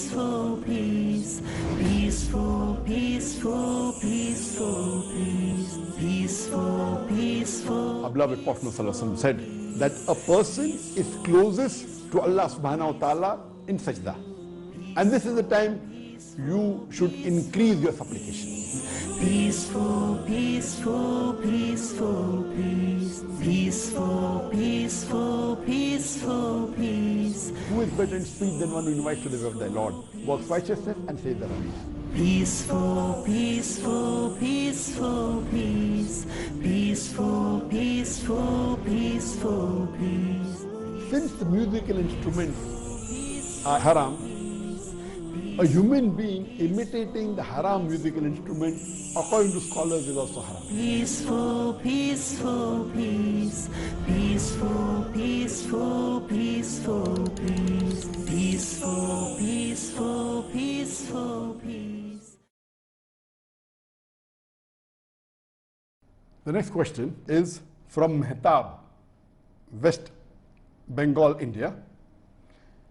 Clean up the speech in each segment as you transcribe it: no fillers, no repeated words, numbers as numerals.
peaceful peace, peaceful, peaceful, peaceful peace, peaceful, peaceful. Our beloved Prophet ﷺ said that a person is closest to Allah subhanahu wa ta'ala in sajda. And this is the time you should increase your supplication. Peaceful, peaceful, peaceful peace, peaceful, peaceful, peaceful peace. Who is better in speech than one who invites to the way of thy Lord, works righteousness and says the right? Peaceful, peaceful, peaceful peace, peaceful, peaceful, peaceful peace. Since the musical instruments are haram, a human being imitating the haram musical instrument, according to scholars, is also haram. Peaceful, peaceful peace, peaceful, peaceful, peaceful peace, peaceful, peaceful, peaceful peace. The next question is from Mehtab, West Bengal, India.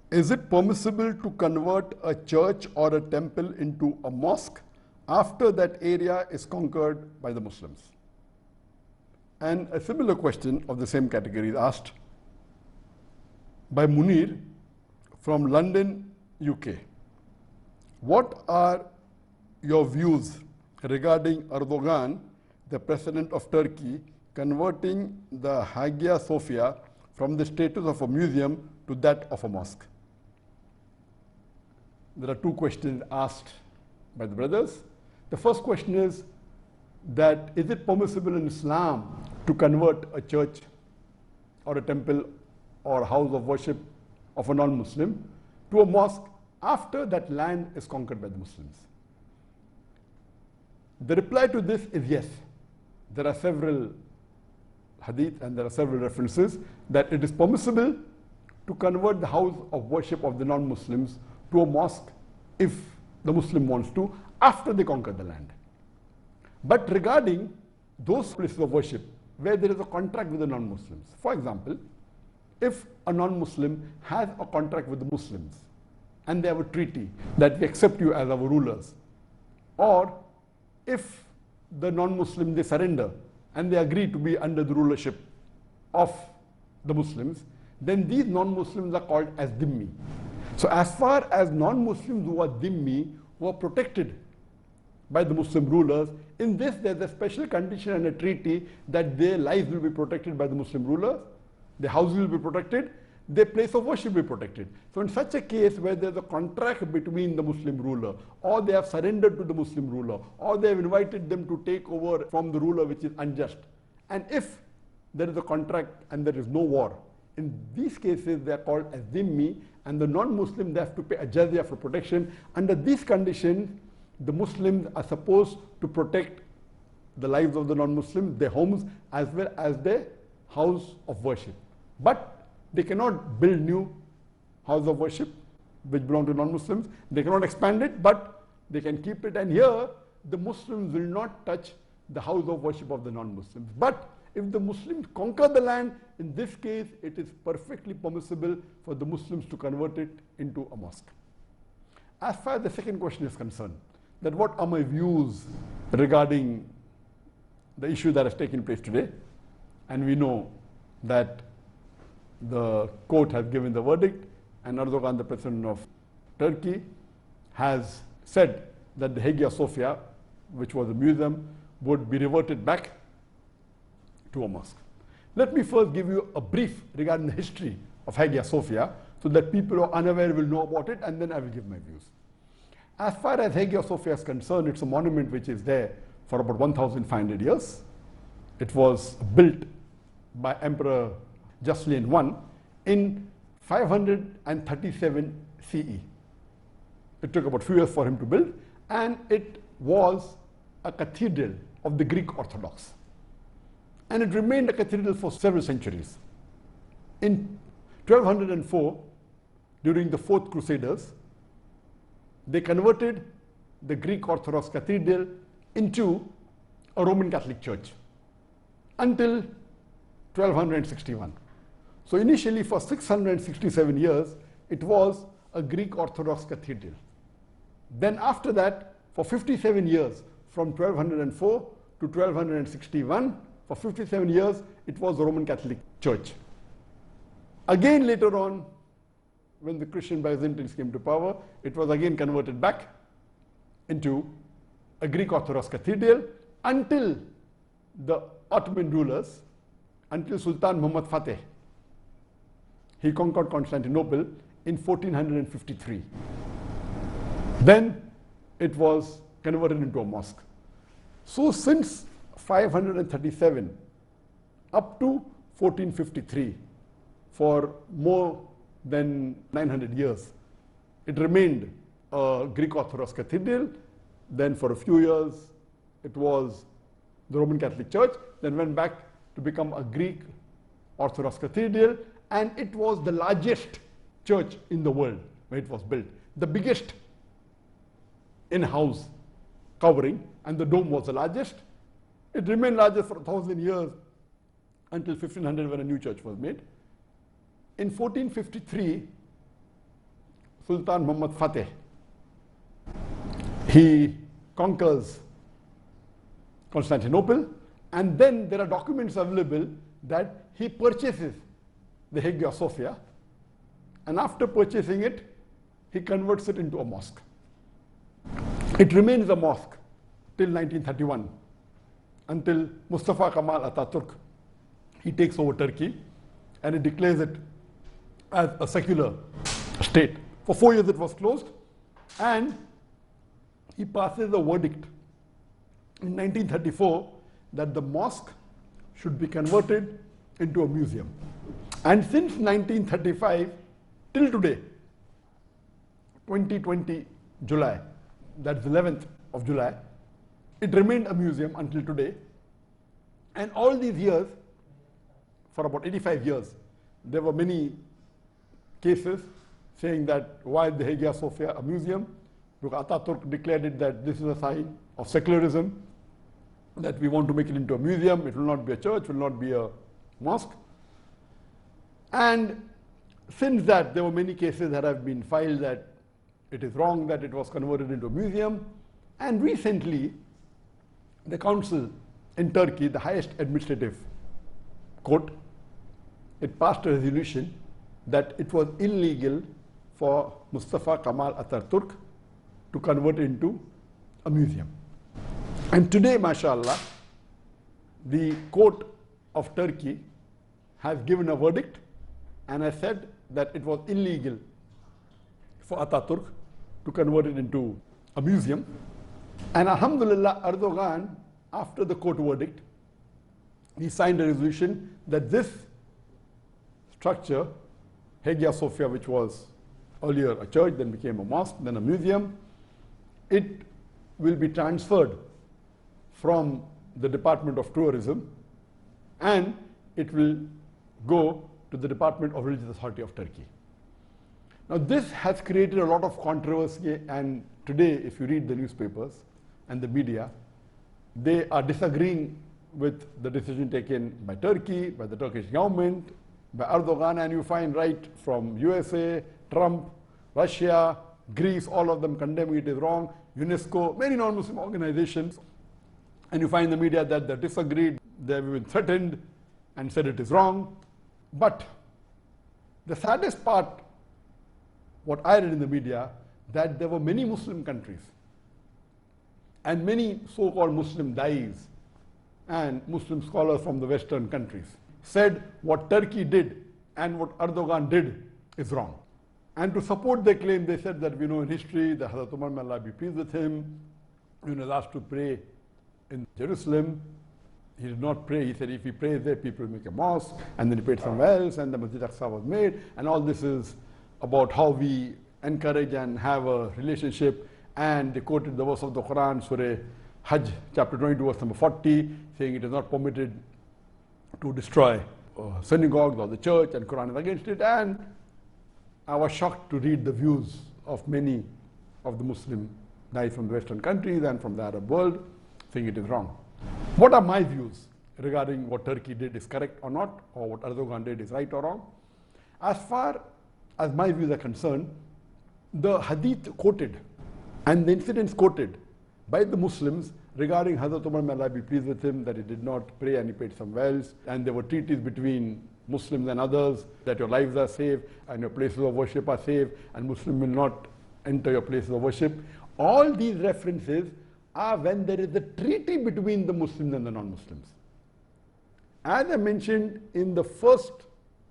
Is it permissible to convert a church or a temple into a mosque after that area is conquered by the Muslims? And a similar question of the same category is asked by Munir from London, UK. What are your views regarding Erdogan, the president of Turkey, converting the Hagia Sophia from the status of a museum to that of a mosque? There are two questions asked by the brothers. The first question is that is it permissible in Islam to convert a church or a temple or house of worship of a non-Muslim to a mosque after that land is conquered by the Muslims? The reply to this is yes. There are several hadith and there are several references that it is permissible to convert the house of worship of the non-Muslims to a mosque if the Muslim wants to after they conquer the land. But regarding those places of worship where there is a contract with the non-Muslims, for example, if a non-Muslim has a contract with the Muslims and they have a treaty that we accept you as our rulers, or if the non-Muslim they surrender and they agree to be under the rulership of the Muslims, then these non-Muslims are called as dhimmi. So as far as non-Muslims who are dhimmi, who are protected by the Muslim rulers, in this there's a special condition and a treaty that their lives will be protected by the Muslim rulers, their houses will be protected, their place of worship will be protected. So in such a case where there's a contract between the Muslim ruler, or they have surrendered to the Muslim ruler, or they have invited them to take over from the ruler which is unjust, and if there is a contract and there is no war, in these cases they are called as dhimmi, and the non-Muslim they have to pay a jizya for protection. Under these conditions, the Muslims are supposed to protect the lives of the non-Muslims, their homes, as well as their house of worship. But they cannot build new house of worship which belong to non-Muslims. They cannot expand it, but they can keep it. And here, the Muslims will not touch the house of worship of the non-Muslims. But if the Muslims conquer the land, in this case, it is perfectly permissible for the Muslims to convert it into a mosque. As far as the second question is concerned, that what are my views regarding the issue that has taken place today? And we know that the court has given the verdict, and Erdogan, the president of Turkey, has said that the Hagia Sophia, which was a museum, would be reverted back to a mosque. Let me first give you a brief regarding the history of Hagia Sophia so that people who are unaware will know about it, and then I will give my views. As far as Hagia Sophia is concerned, it's a monument which is there for about 1,500 years. It was built by Emperor Justinian I in 537 CE. It took about a few years for him to build, and it was a cathedral of the Greek Orthodox. And it remained a cathedral for several centuries. In 1204, during the Fourth Crusaders, they converted the Greek Orthodox cathedral into a Roman Catholic church until 1261. So initially for 667 years, it was a Greek Orthodox cathedral. Then after that, for 57 years, from 1204 to 1261, for 57 years, it was the Roman Catholic Church. Again later on, when the Christian Byzantines came to power, it was again converted back into a Greek Orthodox cathedral until the Ottoman rulers, until Sultan Muhammad Fateh. He conquered Constantinople in 1453. Then it was converted into a mosque. So since 537 up to 1453, for more than 900 years, it remained a Greek Orthodox cathedral. Then for a few years, it was the Roman Catholic Church, then went back to become a Greek Orthodox cathedral, and it was the largest church in the world when it was built. The biggest in-house covering, and the dome was the largest. It remained larger for 1,000 years until 1500 when a new church was made. In 1453, Sultan Muhammad Fateh, he conquers Constantinople, and then there are documents available that he purchases the Hagia Sophia, and after purchasing it, he converts it into a mosque. It remains a mosque till 1931, until Mustafa Kemal Atatürk, he takes over Turkey and he declares it as a secular state. For 4 years it was closed, and he passes a verdict in 1934 that the mosque should be converted into a museum. And since 1935 till today, 2020 July, that's the 11th of July, it remained a museum until today. And all these years, for about 85 years, there were many cases saying that why the Hagia Sophia a museum? Because Atatürk declared it that this is a sign of secularism, that we want to make it into a museum, it will not be a church, it will not be a mosque. And since that, there were many cases that have been filed that it is wrong that it was converted into a museum. And recently, the council in Turkey, the highest administrative court, it passed a resolution that it was illegal for Mustafa Kemal Atatürk to convert it into a museum. And today, mashallah, the court of Turkey has given a verdict and has said that it was illegal for Atatürk to convert it into a museum. And alhamdulillah, Erdogan, after the court verdict, he signed a resolution that this structure, Hagia Sophia, which was earlier a church, then became a mosque, then a museum, it will be transferred from the Department of Tourism, and it will go to the Department of Religious Authority of Turkey. Now this has created a lot of controversy, and today if you read the newspapers and the media, they are disagreeing with the decision taken by Turkey, by the Turkish government, by Erdogan, and you find right from USA, Trump, Russia, Greece, all of them condemning it is wrong, UNESCO, many non-Muslim organizations, and you find the media that they disagreed, they have been threatened and said it is wrong. But the saddest part, what I read in the media, that there were many Muslim countries and many so-called Muslim dais and Muslim scholars from the Western countries said what Turkey did and what Erdogan did is wrong. And to support their claim, they said that we know in history that Hazrat Umar, may Allah be pleased with him, he was asked to pray in Jerusalem. He did not pray. He said if he prays there, people will make a mosque, and then he prayed somewhere else, and the Masjid Aqsa was made. And all this is about how we encourage and have a relationship. And they quoted the verse of the Quran, Surah Hajj, chapter 22, verse number 40, saying it is not permitted to destroy synagogues or the church, and Quran is against it. And I was shocked to read the views of many of the Muslim guys from the Western countries and from the Arab world, saying it is wrong. What are my views regarding what Turkey did is correct or not, or what Erdogan did is right or wrong? As far as my views are concerned, the hadith quoted and the incidents quoted by the Muslims regarding Hazrat Umar, may Allah be pleased with him, that he did not pray and he paid some wells, and there were treaties between Muslims and others that your lives are safe and your places of worship are safe and Muslim will not enter your places of worship. All these references are when there is a treaty between the Muslims and the non-Muslims. As I mentioned in the first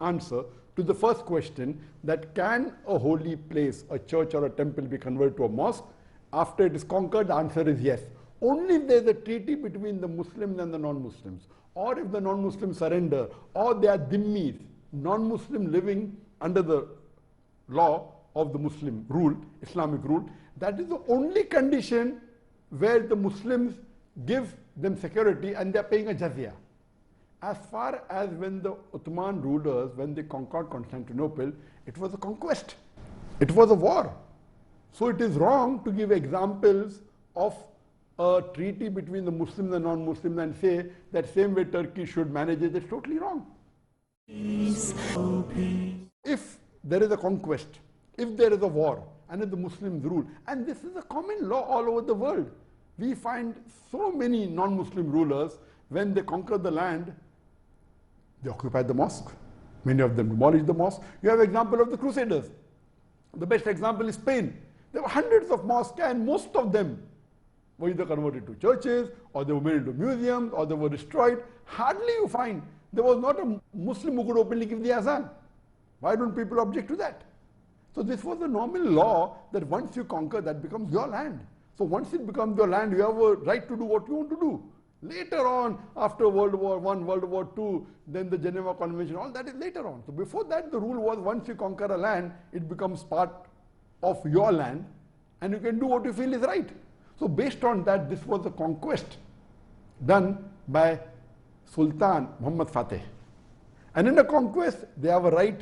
answer to the first question, that can a holy place, a church or a temple, be converted to a mosque? After it is conquered, the answer is yes. Only if there is a treaty between the Muslims and the non-Muslims, or if the non-Muslims surrender, or they are dhimmis, non-Muslim living under the law of the Muslim rule, Islamic rule, that is the only condition where the Muslims give them security and they are paying a jizya. As far as when the Ottoman rulers, when they conquered Constantinople, it was a conquest. It was a war. So it is wrong to give examples of a treaty between the Muslims and non-Muslims and say that same way Turkey should manage it. It's totally wrong. If there is a conquest, if there is a war, and if the Muslims rule, and this is a common law all over the world, we find so many non-Muslim rulers, when they conquer the land, they occupy the mosque. Many of them demolish the mosque. You have an example of the Crusaders. The best example is Spain. There were hundreds of mosques and most of them were either converted to churches, or they were made into museums, or they were destroyed. Hardly you find there was not a Muslim who could openly give the azan. Why don't people object to that? So this was a normal law that once you conquer, that becomes your land. So once it becomes your land, you have a right to do what you want to do. Later on, after World War I, World War II, then the Geneva Convention, all that is later on. So before that, the rule was once you conquer a land, it becomes part of your land and you can do what you feel is right. So based on that, this was a conquest done by Sultan Muhammad Fateh. And in a conquest, they have a right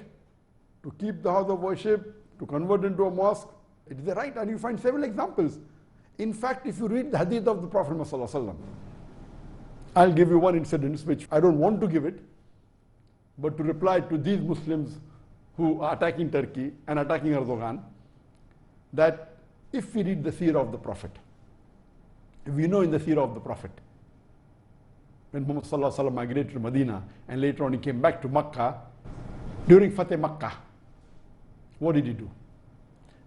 to keep the house of worship, to convert into a mosque. It is a right, and you find several examples. In fact, if you read the hadith of the Prophet ﷺ, I'll give you one incident which I don't want to give it, but to reply to these Muslims who are attacking Turkey and attacking Erdogan, that if we read the seerah of the Prophet, if we know in the seerah of the Prophet, when Muhammad ﷺ migrated to Medina and later on he came back to Makkah, during Fateh Makkah, what did he do?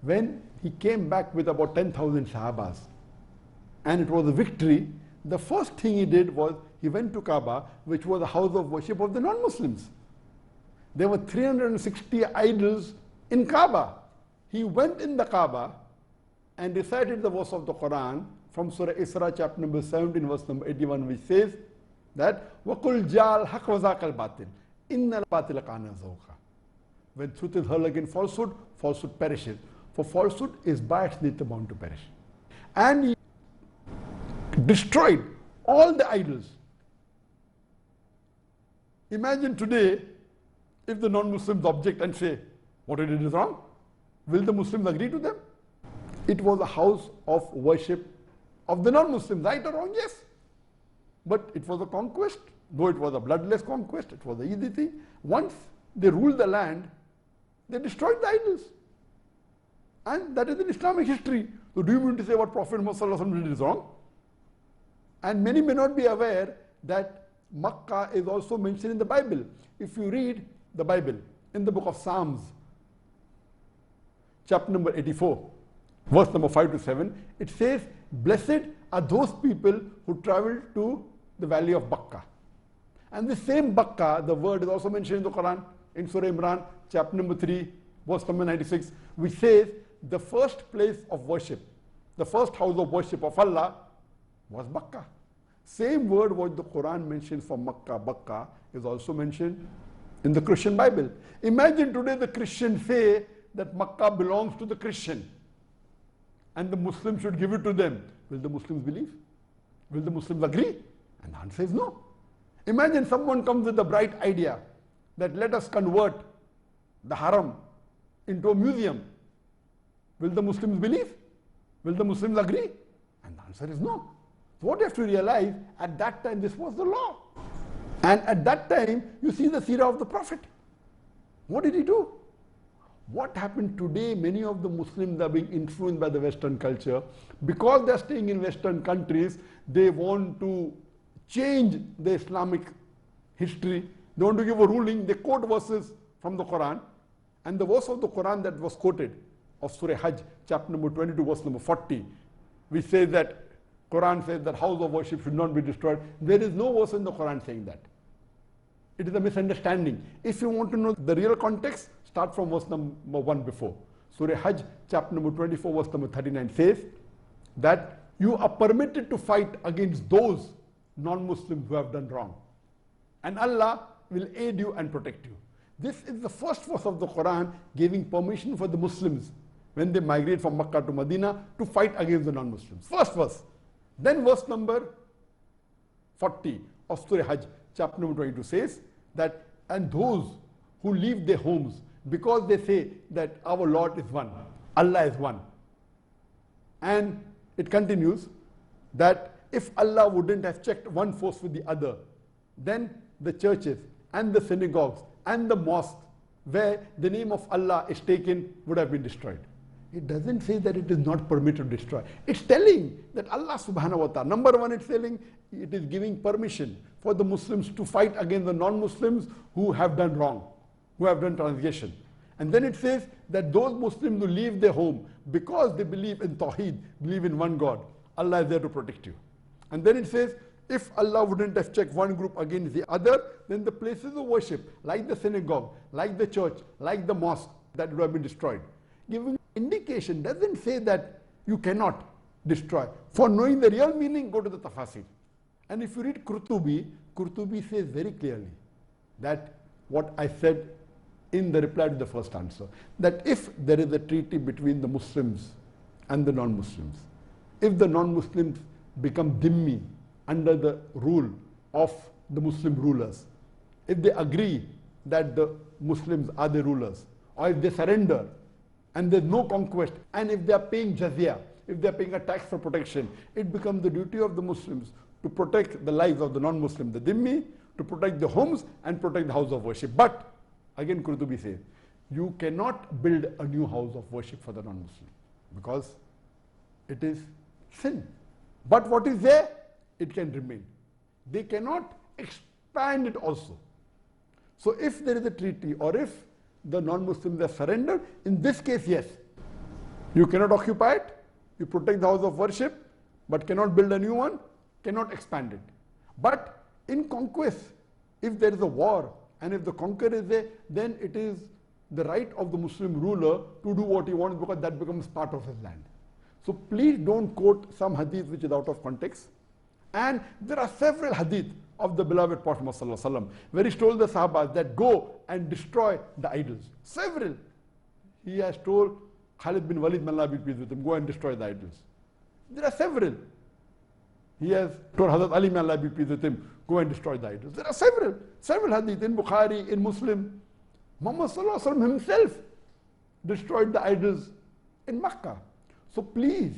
When he came back with about 10,000 Sahabas and it was a victory, the first thing he did was he went to Kaaba, which was a house of worship of the non-Muslims. There were 360 idols in Kaaba. He went in the Kaaba and recited the verse of the Quran from Surah Isra, chapter number 17, verse number 81, which says that وَقُلْ جَعَلْ حَقْ وَزَاقَ الْبَاطِلِ إِنَّ الْبَاطِلَ كَانَ زَوْقًا. When truth is hurled against falsehood, falsehood perishes. For falsehood is by its nature bound to perish. And he destroyed all the idols. Imagine today if the non-Muslims object and say, what it is wrong. Will the Muslims agree to them? It was a house of worship of the non-Muslims, right or wrong? Yes. But it was a conquest. Though it was a bloodless conquest, it was an easy thing. Once they ruled the land, they destroyed the idols. And that is in Islamic history. So do you mean to say what Prophet Muhammad did is wrong? And many may not be aware that Makkah is also mentioned in the Bible. If you read the Bible in the book of Psalms, chapter number 84, verse number 5 to 7, it says, blessed are those people who travel to the valley of Bakkah. And the same Bakkah, the word is also mentioned in the Quran, in Surah Imran, chapter number 3, verse number 96, which says, the first place of worship, the first house of worship of Allah was Makkah. Same word what the Quran mentions for Makkah, Bakkah, is also mentioned in the Christian Bible. Imagine today the Christians say that Makkah belongs to the Christian and the Muslims should give it to them. Will the Muslims believe? Will the Muslims agree? And the answer is no. Imagine someone comes with a bright idea that let us convert the haram into a museum. Will the Muslims believe? Will the Muslims agree? And the answer is no. So what you have to realize, at that time this was the law. And at that time, you see the seerah of the Prophet. What did he do? What happened today, many of the Muslims are being influenced by the Western culture. Because they are staying in Western countries, they want to change the Islamic history. They want to give a ruling. They quote verses from the Quran. And the verse of the Quran that was quoted of Surah Hajj, chapter number 22, verse number 40, which says that Quran says that house of worship should not be destroyed. There is no verse in the Quran saying that. It is a misunderstanding. If you want to know the real context, start from verse number 1 before. Surah Hajj, chapter number 24, verse number 39 says that you are permitted to fight against those non-Muslims who have done wrong. And Allah will aid you and protect you. This is the first verse of the Quran giving permission for the Muslims when they migrate from Makkah to Medina to fight against the non-Muslims. First verse. Then verse number 40 of Surah Hajj, chapter number 22 says that, and those who leave their homes because they say that our Lord is one, Allah is one. And it continues that if Allah wouldn't have checked one force with the other, then the churches and the synagogues and the mosques where the name of Allah is taken would have been destroyed. It doesn't say that it is not permitted to destroy. It's telling that Allah subhanahu wa ta'ala, number one, it's telling it is giving permission for the Muslims to fight against the non-Muslims who have done wrong, who have done transgression. And then it says that those Muslims who leave their home because they believe in Tawheed, believe in one God, Allah is there to protect you. And then it says, if Allah wouldn't have checked one group against the other, then the places of worship, like the synagogue, like the church, like the mosque, that would have been destroyed. Giving indication, doesn't say that you cannot destroy. For knowing the real meaning, go to the tafasir. And if you read Qurtubi, Qurtubi says very clearly that what I said in the reply to the first answer, that if there is a treaty between the Muslims and the non-Muslims, if the non-Muslims become dhimmi under the rule of the Muslim rulers, if they agree that the Muslims are the rulers, or if they surrender and there's no conquest, and if they are paying jizya, if they are paying a tax for protection, it becomes the duty of the Muslims to protect the lives of the non-Muslim, the dhimmi, to protect the homes and protect the house of worship. But again, Qurtubi says, you cannot build a new house of worship for the non-Muslim because it is sin. But what is there, it can remain. They cannot expand it also. So if there is a treaty, or if the non-Muslims have surrendered, in this case, yes, you cannot occupy it, you protect the house of worship, but cannot build a new one, cannot expand it. But in conquest, if there is a war, and if the conqueror is there, then it is the right of the Muslim ruler to do what he wants, because that becomes part of his land. So please don't quote some hadith which is out of context. And there are several hadith of the beloved Prophet Muhammad where he told the Sahabas that go and destroy the idols. Several. He has told Khalid bin Walid, may Allah be pleased with him, go and destroy the idols. There are several. He has told Hazrat Ali, may Allah be pleased with him, go and destroy the idols. There are several hadith in Bukhari, in Muslim. Muhammad himself destroyed the idols in Makkah. So please,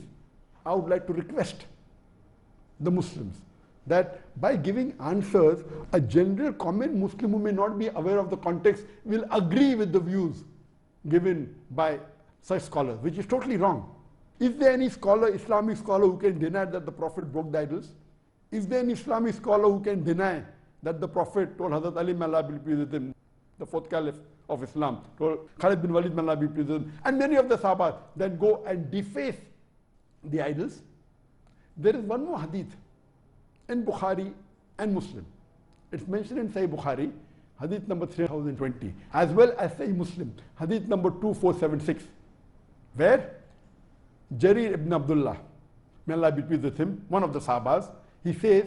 I would like to request the Muslims that by giving answers, a general common Muslim who may not be aware of the context will agree with the views given by such scholars, which is totally wrong. Is there any scholar, Islamic scholar, who can deny that the Prophet broke the idols? Is there any Islamic scholar who can deny that the Prophet told Hazrat Ali, may Allah be pleased with him, the fourth caliph of Islam, told Khalid bin Walid, may Allah be pleased with him, and many of the Sahaba that go and deface the idols? There is one more hadith in Bukhari and Muslim. It's mentioned in Sahih Bukhari, hadith number 3020, as well as Sahih Muslim, hadith number 2476, where Jarir ibn Abdullah, may Allah be pleased with him, one of the Sahabas, he says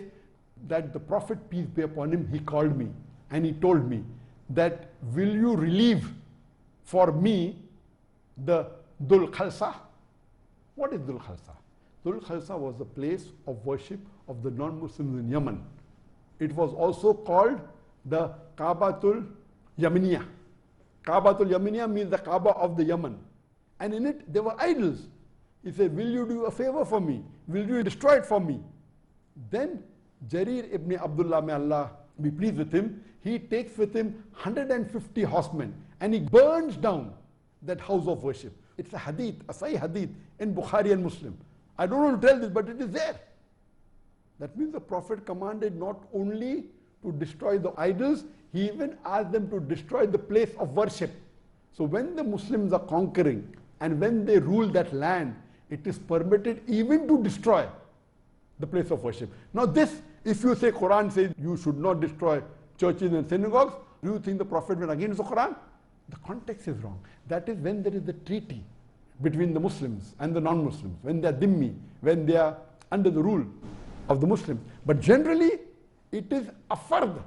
that the Prophet, peace be upon him, he called me and he told me that, will you relieve for me the Dhul Khalsa? What is Dhul Khalsa? Dhul Khalsa was the place of worship of the non-Muslims in Yemen. It was also called the Kaabatul Yaminiya. Kaabatul Yaminiya means the Kaaba of the Yemen. And in it, there were idols. He said, will you do a favor for me? Will you destroy it for me? Then Jarir ibn Abdullah, may Allah be pleased with him, he takes with him 150 horsemen and he burns down that house of worship. It's a hadith, a Sahih hadith in Bukhari and Muslim. I don't want to tell this, but it is there. That means the Prophet commanded not only to destroy the idols, he even asked them to destroy the place of worship. So when the Muslims are conquering and when they rule that land, it is permitted even to destroy the place of worship. Now this, if you say Quran says you should not destroy churches and synagogues, do you think the Prophet went against the Quran? The context is wrong. That is when there is the treaty between the Muslims and the non-Muslims, when they are dhimmi, when they are under the rule of the Muslims. But generally, it is a fard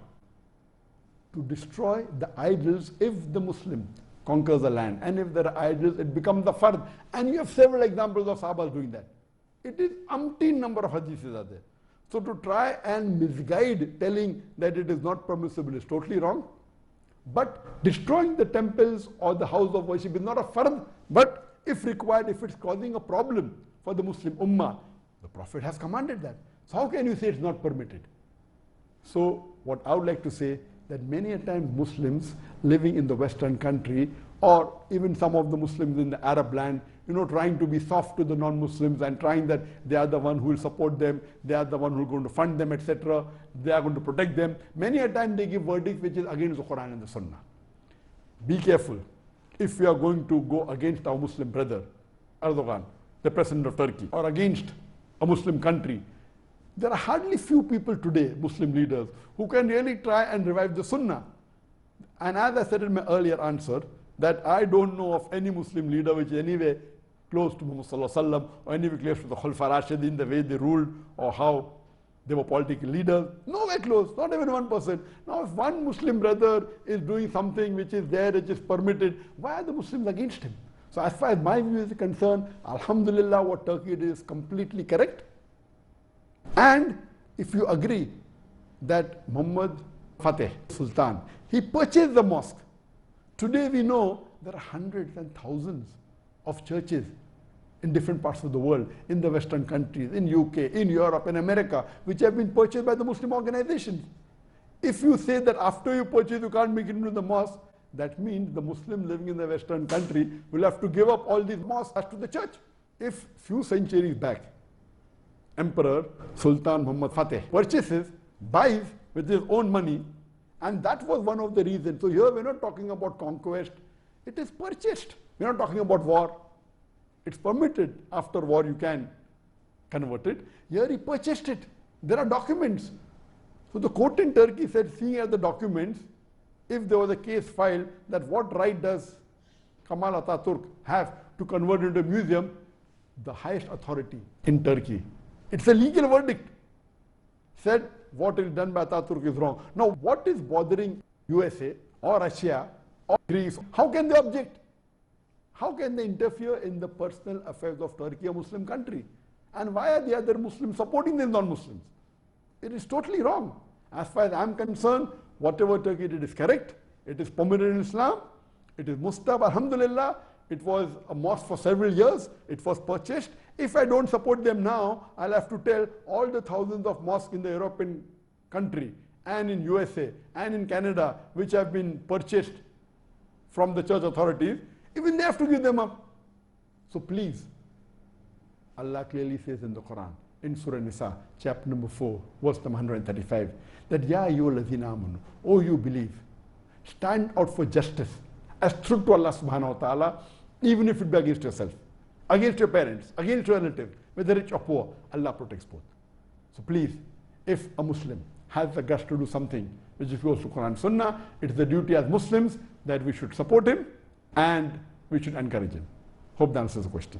to destroy the idols if the Muslim conquers the land. And if there are idols, it becomes a fard. And you have several examples of Sahabas doing that. It is umpteen number of hadiths are there. So to try and misguide telling that it is not permissible is totally wrong. But destroying the temples or the house of worship is not a fard. But if required, if it's causing a problem for the Muslim ummah, the Prophet has commanded that. So how can you say it's not permitted? So what I would like to say, that many a time Muslims living in the Western country, or even some of the Muslims in the Arab land, trying to be soft to the non-Muslims and trying that they are the one who will support them, they are the one who are going to fund them, etc. They are going to protect them. Many a time they give verdicts which is against the Quran and the Sunnah. Be careful. If we are going to go against our Muslim brother, Erdogan, the president of Turkey, or against a Muslim country, there are hardly few people today, Muslim leaders, who can really try and revive the Sunnah. And as I said in my earlier answer, that I don't know of any Muslim leader which is anyway close to Muhammad Sallallahu Alaihi Wasallam, or anyway close to the Khulafa Rashidin, the way they ruled, or how they were political leaders. Nowhere close, not even 1%. Now if one Muslim brother is doing something which is there, which is permitted, why are the Muslims against him? So as far as my view is concerned, Alhamdulillah, what Turkey did is completely correct. And if you agree that Muhammad Fateh Sultan, he purchased the mosque. Today we know there are hundreds and thousands of churches in different parts of the world, in the Western countries, in UK, in Europe, in America, which have been purchased by the Muslim organizations. If you say that after you purchase you can't make it into the mosque, that means the Muslim living in the Western country will have to give up all these mosques to the church. If few centuries back, Emperor Sultan Muhammad Fateh purchases, buys with his own money, and that was one of the reasons. So here we're not talking about conquest, it is purchased. We're not talking about war. It's permitted after war, you can convert it. Here he purchased it. There are documents. So the court in Turkey said, seeing as the documents, if there was a case filed, that what right does Kemal Atatürk have to convert it into a museum? The highest authority in Turkey, it's a legal verdict, said what is done by Atatürk is wrong. Now what is bothering USA or Russia or Greece? How can they object? How can they interfere in the personal affairs of Turkey, a Muslim country? And why are the other Muslims supporting the non-Muslims? It is totally wrong. As far as I am concerned, whatever Turkey did is correct. It is permitted in Islam. It is Mustab, alhamdulillah. It was a mosque for several years. It was purchased. If I don't support them now, I'll have to tell all the thousands of mosques in the European country and in USA and in Canada, which have been purchased from the church authorities, even they have to give them up. So please, Allah clearly says in the Quran, in Surah Nisa, chapter number 4, verse number 135, that Ya ayyuhallazina amanu, oh you believe, stand out for justice as true to Allah subhanahu wa ta'ala, even if it be against yourself, against your parents, against your relatives, whether rich or poor, Allah protects both. So please, if a Muslim has the guts to do something which is close to Quran and Sunnah, it is the duty as Muslims that we should support him and we should encourage him. Hope that answers the question.